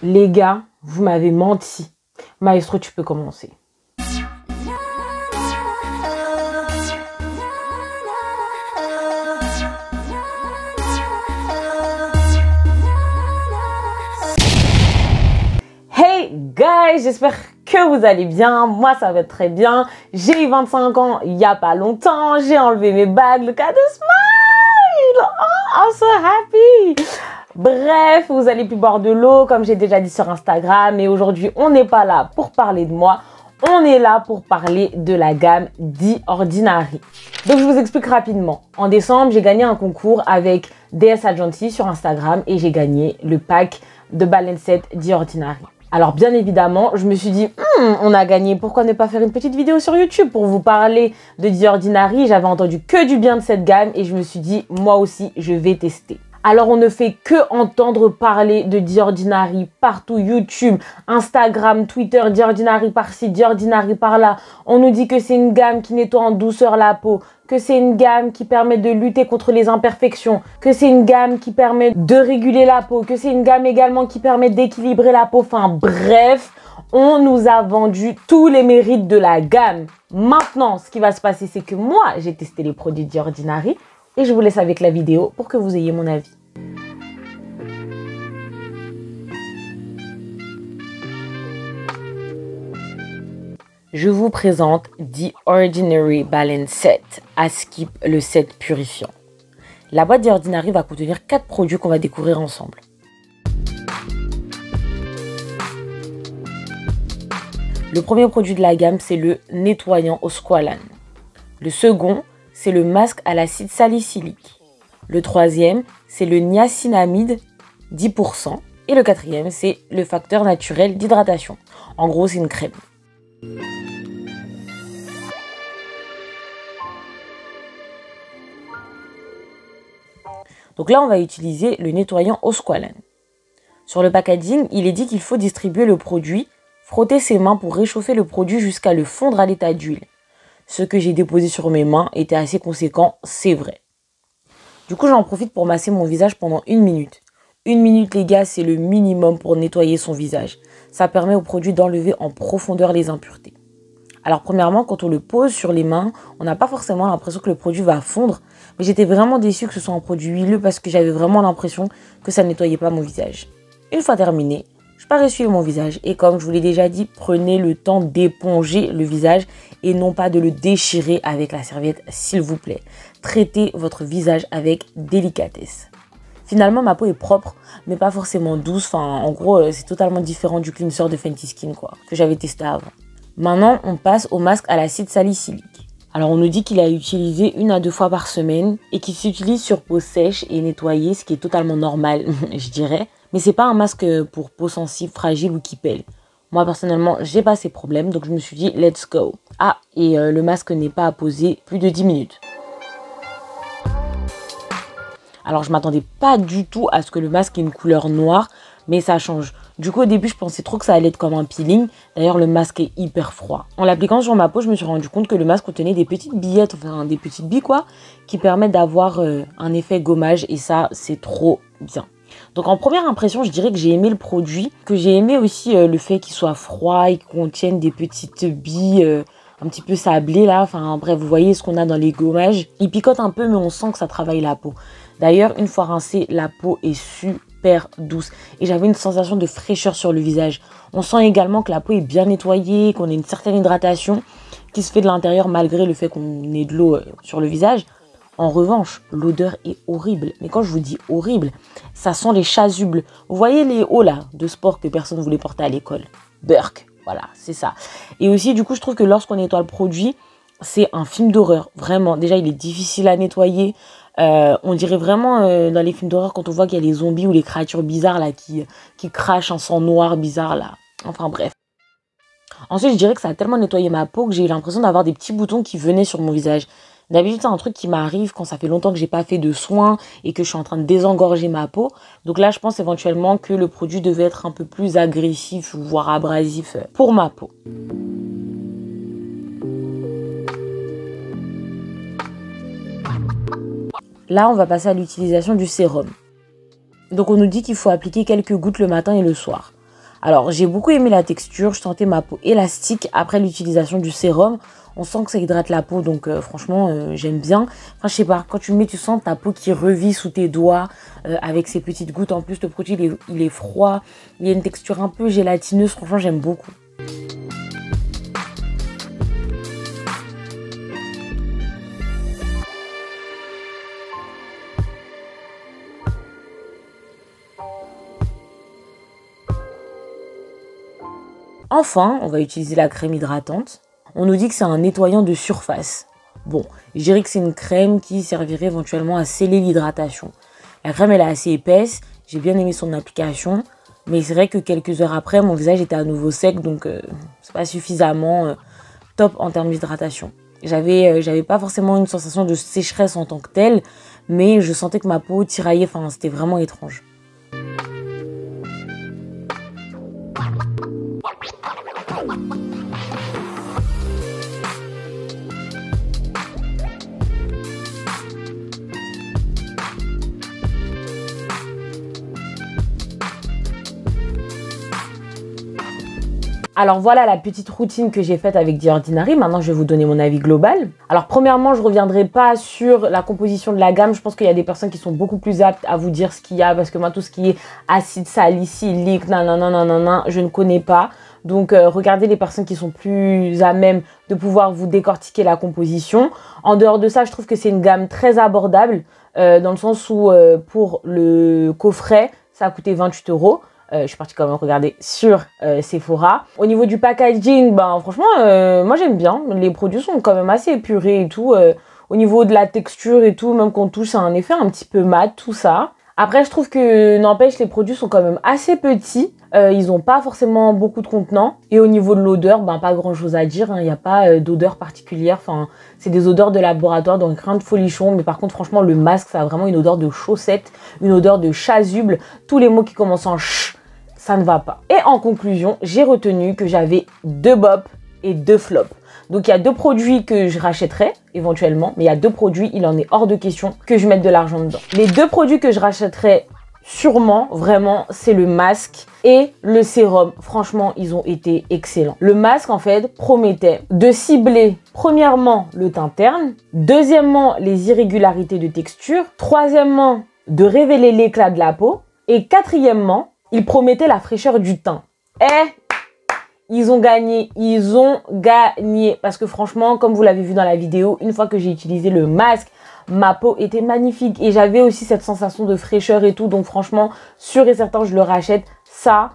Les gars, vous m'avez menti. Maestro, tu peux commencer. Hey guys, j'espère que vous allez bien. Moi, ça va très bien. J'ai eu 25 ans il n'y a pas longtemps. J'ai enlevé mes bagues. Look at the smile. Oh, I'm so happy. Bref, vous allez plus boire de l'eau, comme j'ai déjà dit sur Instagram. Et aujourd'hui, on n'est pas là pour parler de moi. On est là pour parler de la gamme The Ordinary. Donc, je vous explique rapidement. En décembre, j'ai gagné un concours avec DS Agency sur Instagram et j'ai gagné le pack de Balenciaga The Ordinary. Alors, bien évidemment, je me suis dit, on a gagné, pourquoi ne pas faire une petite vidéo sur YouTube pour vous parler de The Ordinary. J'avais entendu que du bien de cette gamme et je me suis dit, moi aussi, je vais tester. Alors, on ne fait que entendre parler de The Ordinary partout, YouTube, Instagram, Twitter, The Ordinary par-ci, The Ordinary par-là. On nous dit que c'est une gamme qui nettoie en douceur la peau, que c'est une gamme qui permet de lutter contre les imperfections, que c'est une gamme qui permet de réguler la peau, que c'est une gamme également qui permet d'équilibrer la peau. Enfin, bref, on nous a vendu tous les mérites de la gamme. Maintenant, ce qui va se passer, c'est que moi, j'ai testé les produits The Ordinary. Et je vous laisse avec la vidéo pour que vous ayez mon avis. Je vous présente The Ordinary Balance Set à Skip, le set purifiant. La boîte The Ordinary va contenir 4 produits qu'on va découvrir ensemble. Le premier produit de la gamme, c'est le nettoyant au squalane. Le second, c'est le masque à l'acide salicylique. Le troisième, c'est le niacinamide 10%. Et le quatrième, c'est le facteur naturel d'hydratation. En gros, c'est une crème. Donc là, on va utiliser le nettoyant au squalane. Sur le packaging, il est dit qu'il faut distribuer le produit, frotter ses mains pour réchauffer le produit jusqu'à le fondre à l'état d'huile. Ce que j'ai déposé sur mes mains était assez conséquent, c'est vrai. Du coup, j'en profite pour masser mon visage pendant 1 minute. 1 minute, les gars, c'est le minimum pour nettoyer son visage. Ça permet au produit d'enlever en profondeur les impuretés. Alors, premièrement, quand on le pose sur les mains, on n'a pas forcément l'impression que le produit va fondre. Mais j'étais vraiment déçue que ce soit un produit huileux parce que j'avais vraiment l'impression que ça ne nettoyait pas mon visage. Une fois terminé, je pars essuyer mon visage et comme je vous l'ai déjà dit, prenez le temps d'éponger le visage et non pas de le déchirer avec la serviette, s'il vous plaît. Traitez votre visage avec délicatesse. Finalement, ma peau est propre, mais pas forcément douce. Enfin, en gros, c'est totalement différent du cleanser de Fenty Skin, que j'avais testé avant. Maintenant, on passe au masque à l'acide salicylique. Alors, on nous dit qu'il est utilisé 1 à 2 fois par semaine et qu'il s'utilise sur peau sèche et nettoyée, ce qui est totalement normal, je dirais. Mais c'est pas un masque pour peau sensible, fragile ou qui pèle. Moi, personnellement, j'ai pas ces problèmes, donc je me suis dit, let's go. Ah, et le masque n'est pas à poser plus de 10 minutes. Alors, je m'attendais pas du tout à ce que le masque ait une couleur noire, mais ça change. Du coup, au début, je pensais trop que ça allait être comme un peeling. D'ailleurs, le masque est hyper froid. En l'appliquant sur ma peau, je me suis rendu compte que le masque contenait des petites billettes, enfin des petites billes qui permettent d'avoir un effet gommage et ça, c'est trop bien. Donc en première impression, je dirais que j'ai aimé le produit, que j'ai aimé aussi le fait qu'il soit froid et qu'il contienne des petites billes un petit peu sablées là. Enfin bref, vous voyez ce qu'on a dans les gommages. Il picote un peu mais on sent que ça travaille la peau. D'ailleurs, une fois rincée, la peau est super douce et j'avais une sensation de fraîcheur sur le visage. On sent également que la peau est bien nettoyée, qu'on a une certaine hydratation qui se fait de l'intérieur malgré le fait qu'on ait de l'eau sur le visage. En revanche, l'odeur est horrible. Mais quand je vous dis horrible, ça sent les chasubles. Vous voyez les hauts là de sport que personne ne voulait porter à l'école. Burk, voilà, c'est ça. Et aussi, du coup, je trouve que lorsqu'on nettoie le produit, c'est un film d'horreur. Vraiment, déjà, il est difficile à nettoyer. On dirait vraiment dans les films d'horreur quand on voit qu'il y a les zombies ou les créatures bizarres là qui crachent un sang noir bizarre là. Enfin bref. Ensuite, je dirais que ça a tellement nettoyé ma peau que j'ai eu l'impression d'avoir des petits boutons qui venaient sur mon visage. D'habitude, c'est un truc qui m'arrive quand ça fait longtemps que j'ai pas fait de soins et que je suis en train de désengorger ma peau. Donc là, je pense éventuellement que le produit devait être un peu plus agressif, voire abrasif pour ma peau. Là, on va passer à l'utilisation du sérum. Donc on nous dit qu'il faut appliquer quelques gouttes le matin et le soir. Alors, j'ai beaucoup aimé la texture, je sentais ma peau élastique après l'utilisation du sérum. On sent que ça hydrate la peau, donc franchement, j'aime bien. Enfin, je sais pas, quand tu le mets, tu sens ta peau qui revit sous tes doigts avec ces petites gouttes. En plus, le produit, il est froid. Il y a une texture un peu gélatineuse. Franchement, j'aime beaucoup. Enfin, on va utiliser la crème hydratante. On nous dit que c'est un nettoyant de surface. Bon, je dirais que c'est une crème qui servirait éventuellement à sceller l'hydratation. La crème, elle est assez épaisse. J'ai bien aimé son application. Mais c'est vrai que quelques heures après, mon visage était à nouveau sec. Donc, c'est pas suffisamment top en termes d'hydratation. J'avais pas forcément une sensation de sécheresse en tant que telle. Mais je sentais que ma peau tiraillait. Enfin, c'était vraiment étrange. Alors voilà la petite routine que j'ai faite avec The Ordinary. Maintenant, je vais vous donner mon avis global. Alors premièrement, je ne reviendrai pas sur la composition de la gamme. Je pense qu'il y a des personnes qui sont beaucoup plus aptes à vous dire ce qu'il y a. Parce que moi, tout ce qui est acide salicylique, nanana, je ne connais pas. Donc regardez les personnes qui sont plus à même de pouvoir vous décortiquer la composition. En dehors de ça, je trouve que c'est une gamme très abordable. Dans le sens où pour le coffret, ça a coûté 28 €. Je suis partie quand même regarder sur Sephora. Au niveau du packaging, ben franchement, moi j'aime bien. Les produits sont quand même assez épurés et tout. Au niveau de la texture et tout, même qu'on touche, ça a un effet un petit peu mat, tout ça. Après, je trouve que, n'empêche, les produits sont quand même assez petits. Ils n'ont pas forcément beaucoup de contenants. Et au niveau de l'odeur, ben pas grand chose à dire. Il n'y a pas d'odeur particulière. Enfin, c'est des odeurs de laboratoire, donc rien de folichon. Mais par contre, franchement, le masque, ça a vraiment une odeur de chaussette, une odeur de chasuble. Tous les mots qui commencent en ch, ça ne va pas. Et en conclusion, j'ai retenu que j'avais 2 bops et 2 flops. Donc il y a 2 produits que je rachèterais éventuellement, mais il y a 2 produits, il en est hors de question que je mette de l'argent dedans. Les 2 produits que je rachèterais sûrement, vraiment, c'est le masque et le sérum. Franchement, ils ont été excellents. Le masque, en fait, promettait de cibler, premièrement, le teint terne, deuxièmement, les irrégularités de texture, troisièmement, de révéler l'éclat de la peau, et quatrièmement, il promettait la fraîcheur du teint. Ils ont gagné, parce que franchement, comme vous l'avez vu dans la vidéo, une fois que j'ai utilisé le masque, ma peau était magnifique et j'avais aussi cette sensation de fraîcheur et tout, donc franchement, sûr et certain, je le rachète. Ça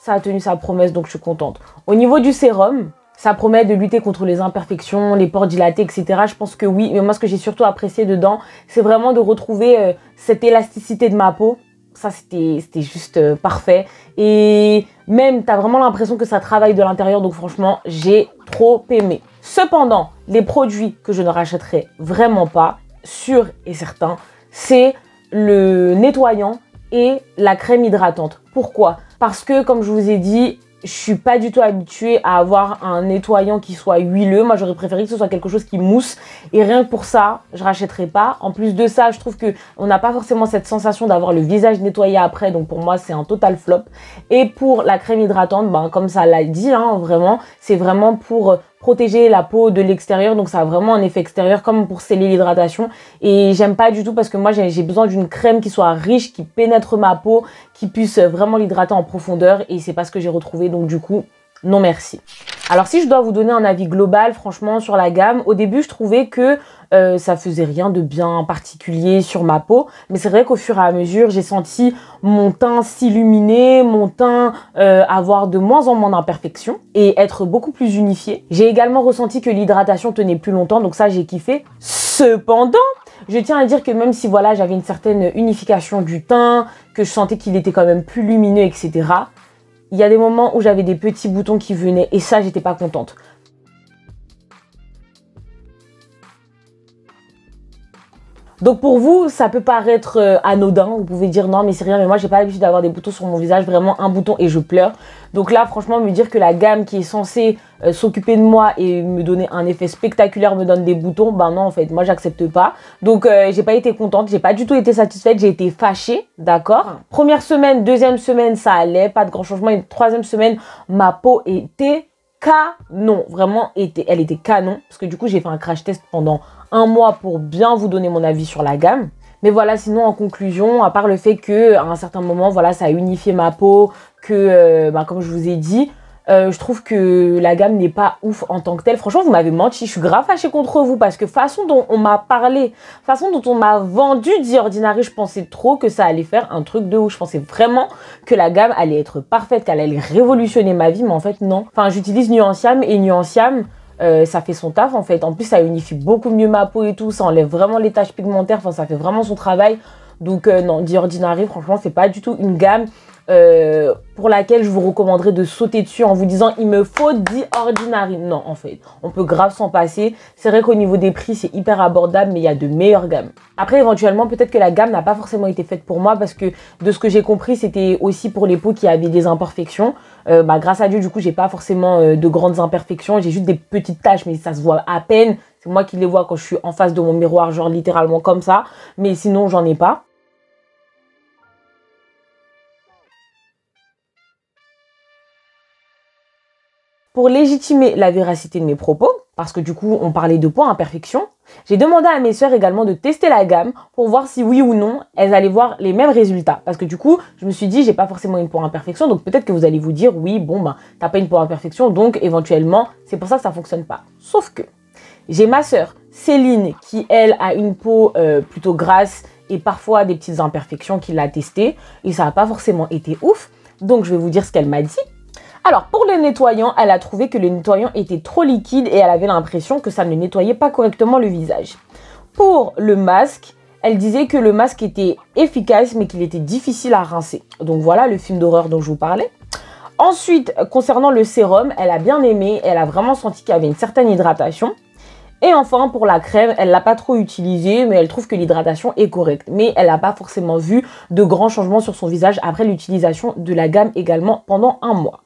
a tenu sa promesse, donc je suis contente. Au niveau du sérum, ça promet de lutter contre les imperfections, les pores dilatés, etc. Je pense que oui, mais moi, ce que j'ai surtout apprécié dedans, c'est vraiment de retrouver cette élasticité de ma peau. Ça, c'était juste parfait. Et même, tu as vraiment l'impression que ça travaille de l'intérieur. Donc franchement, j'ai trop aimé. Cependant, les produits que je ne rachèterai vraiment pas, sûr et certain, c'est le nettoyant et la crème hydratante. Pourquoi? Parce que, comme je vous ai dit, je suis pas du tout habituée à avoir un nettoyant qui soit huileux. Moi, j'aurais préféré que ce soit quelque chose qui mousse. Et rien que pour ça, je rachèterai pas. En plus de ça, je trouve que on n'a pas forcément cette sensation d'avoir le visage nettoyé après. Donc pour moi, c'est un total flop. Et pour la crème hydratante, ben, comme ça l'a dit, hein, vraiment, c'est vraiment pour protéger la peau de l'extérieur, donc ça a vraiment un effet extérieur comme pour sceller l'hydratation. Et j'aime pas du tout parce que moi j'ai besoin d'une crème qui soit riche, qui pénètre ma peau, qui puisse vraiment l'hydrater en profondeur, et c'est pas ce que j'ai retrouvé, donc du coup non merci. Alors si je dois vous donner un avis global franchement sur la gamme, au début je trouvais que ça faisait rien de bien particulier sur ma peau, mais c'est vrai qu'au fur et à mesure j'ai senti mon teint s'illuminer, mon teint avoir de moins en moins d'imperfections et être beaucoup plus unifié. J'ai également ressenti que l'hydratation tenait plus longtemps, donc ça j'ai kiffé. Cependant, je tiens à dire que même si voilà j'avais une certaine unification du teint, que je sentais qu'il était quand même plus lumineux, etc., il y a des moments où j'avais des petits boutons qui venaient et ça, j'étais pas contente. Donc pour vous, ça peut paraître anodin, vous pouvez dire non mais c'est rien, mais moi j'ai pas l'habitude d'avoir des boutons sur mon visage, vraiment un bouton et je pleure. Donc là franchement me dire que la gamme qui est censée s'occuper de moi et me donner un effet spectaculaire me donne des boutons, ben non en fait moi j'accepte pas. Donc j'ai pas été contente, j'ai pas du tout été satisfaite, j'ai été fâchée, d'accord. Première semaine, deuxième semaine ça allait, pas de grand changement, et troisième semaine ma peau était canon, vraiment elle était canon, parce que du coup j'ai fait un crash test pendant un mois pour bien vous donner mon avis sur la gamme. Mais voilà, sinon en conclusion, à part le fait que à un certain moment, voilà, ça a unifié ma peau, que comme je vous ai dit, je trouve que la gamme n'est pas ouf en tant que telle. Franchement, vous m'avez menti, je suis grave fâchée contre vous parce que façon dont on m'a parlé, façon dont on m'a vendu The Ordinary, je pensais trop que ça allait faire un truc de ouf. Je pensais vraiment que la gamme allait être parfaite, qu'elle allait révolutionner ma vie, mais en fait non. Enfin, j'utilise Nuanciam et Nuanciam, ça fait son taf en fait. En plus, ça unifie beaucoup mieux ma peau et tout, ça enlève vraiment les taches pigmentaires, enfin ça fait vraiment son travail. Donc non, The Ordinary, franchement, c'est pas du tout une gamme pour laquelle je vous recommanderais de sauter dessus en vous disant il me faut The Ordinary. Non, en fait, on peut grave s'en passer. C'est vrai qu'au niveau des prix, c'est hyper abordable, mais il y a de meilleures gammes. Après, éventuellement, peut-être que la gamme n'a pas forcément été faite pour moi parce que de ce que j'ai compris, c'était aussi pour les peaux qui avaient des imperfections. Grâce à Dieu, du coup, j'ai pas forcément de grandes imperfections. J'ai juste des petites taches, mais ça se voit à peine. C'est moi qui les vois quand je suis en face de mon miroir, genre littéralement comme ça. Mais sinon, j'en ai pas. Pour légitimer la véracité de mes propos, parce que du coup on parlait de points imperfections, j'ai demandé à mes sœurs également de tester la gamme pour voir si oui ou non elles allaient voir les mêmes résultats. Parce que du coup je me suis dit j'ai pas forcément une peau imperfection, donc peut-être que vous allez vous dire oui bon t'as pas une peau imperfection donc éventuellement c'est pour ça que ça fonctionne pas. Sauf que j'ai ma sœur Céline qui elle a une peau plutôt grasse et parfois des petites imperfections qui l'a testée et ça n'a pas forcément été ouf. Donc je vais vous dire ce qu'elle m'a dit. Alors, pour le nettoyant, elle a trouvé que le nettoyant était trop liquide et elle avait l'impression que ça ne nettoyait pas correctement le visage. Pour le masque, elle disait que le masque était efficace mais qu'il était difficile à rincer. Donc voilà le film d'horreur dont je vous parlais. Ensuite, concernant le sérum, elle a bien aimé, elle a vraiment senti qu'il y avait une certaine hydratation. Et enfin, pour la crème, elle l'a pas trop utilisée, mais elle trouve que l'hydratation est correcte. Mais elle n'a pas forcément vu de grands changements sur son visage après l'utilisation de la gamme également pendant un mois.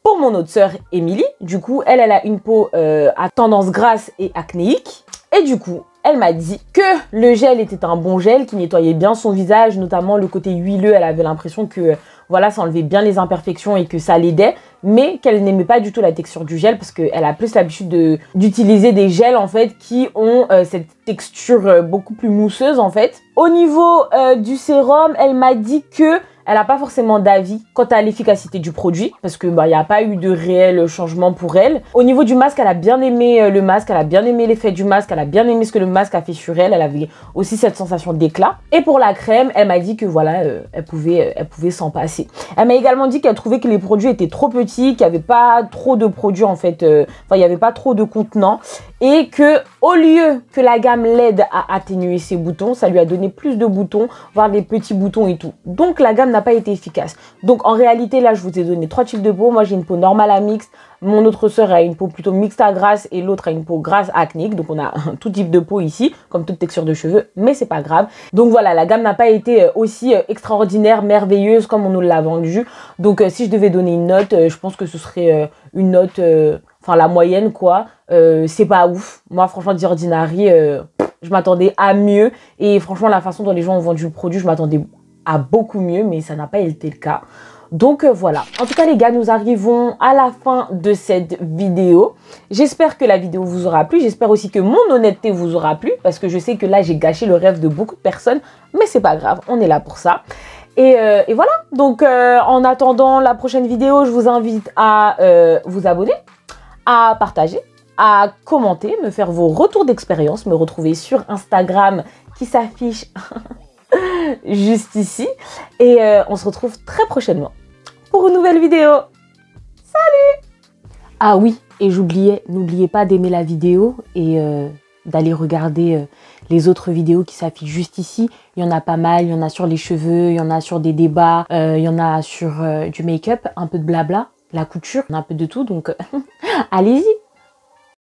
Pour mon autre sœur, Émilie, du coup, elle a une peau à tendance grasse et acnéique. Et du coup, elle m'a dit que le gel était un bon gel qui nettoyait bien son visage, notamment le côté huileux. Elle avait l'impression que voilà, ça enlevait bien les imperfections et que ça l'aidait, mais qu'elle n'aimait pas du tout la texture du gel parce qu'elle a plus l'habitude d'utiliser des gels en fait qui ont cette texture beaucoup plus mousseuse en fait. Au niveau du sérum, elle m'a dit que elle n'a pas forcément d'avis quant à l'efficacité du produit parce que n'y a pas eu de réel changement pour elle. Au niveau du masque, elle a bien aimé le masque, elle a bien aimé l'effet du masque, elle a bien aimé ce que le masque a fait sur elle. Elle avait aussi cette sensation d'éclat. Et pour la crème, elle m'a dit que voilà, elle pouvait s'en passer. Elle m'a également dit qu'elle trouvait que les produits étaient trop petits, qu'il n'y avait pas trop de produits en fait, il n'y avait pas trop de contenants et que au lieu que la gamme l'aide à atténuer ses boutons, ça lui a donné plus de boutons, voire des petits boutons et tout. Donc la gamme n'a pas été efficace. Donc en réalité là je vous ai donné 3 types de peau. Moi j'ai une peau normale à mixte, mon autre sœur a une peau plutôt mixte à grasse et l'autre a une peau grasse acnéique. Donc on a tout type de peau ici, comme toute texture de cheveux, mais c'est pas grave. Donc voilà, la gamme n'a pas été aussi extraordinaire, merveilleuse comme on nous l'a vendu. Donc si je devais donner une note, je pense que ce serait une note, enfin la moyenne quoi. C'est pas ouf. Moi franchement The Ordinary, je m'attendais à mieux et franchement la façon dont les gens ont vendu le produit, je m'attendais à beaucoup mieux, mais ça n'a pas été le cas. Donc voilà. En tout cas les gars, nous arrivons à la fin de cette vidéo. J'espère que la vidéo vous aura plu. J'espère aussi que mon honnêteté vous aura plu parce que je sais que là j'ai gâché le rêve de beaucoup de personnes, mais c'est pas grave, on est là pour ça. Et voilà. Donc en attendant la prochaine vidéo, je vous invite à vous abonner, à partager, à commenter, me faire vos retours d'expérience, me retrouver sur Instagram qui s'affiche juste ici. Et on se retrouve très prochainement pour une nouvelle vidéo. Salut! Ah oui, et j'oubliais, n'oubliez pas d'aimer la vidéo et d'aller regarder les autres vidéos qui s'affichent juste ici. Il y en a pas mal, il y en a sur les cheveux, il y en a sur des débats, il y en a sur du make-up, un peu de blabla, la couture, un peu de tout, donc allez-y!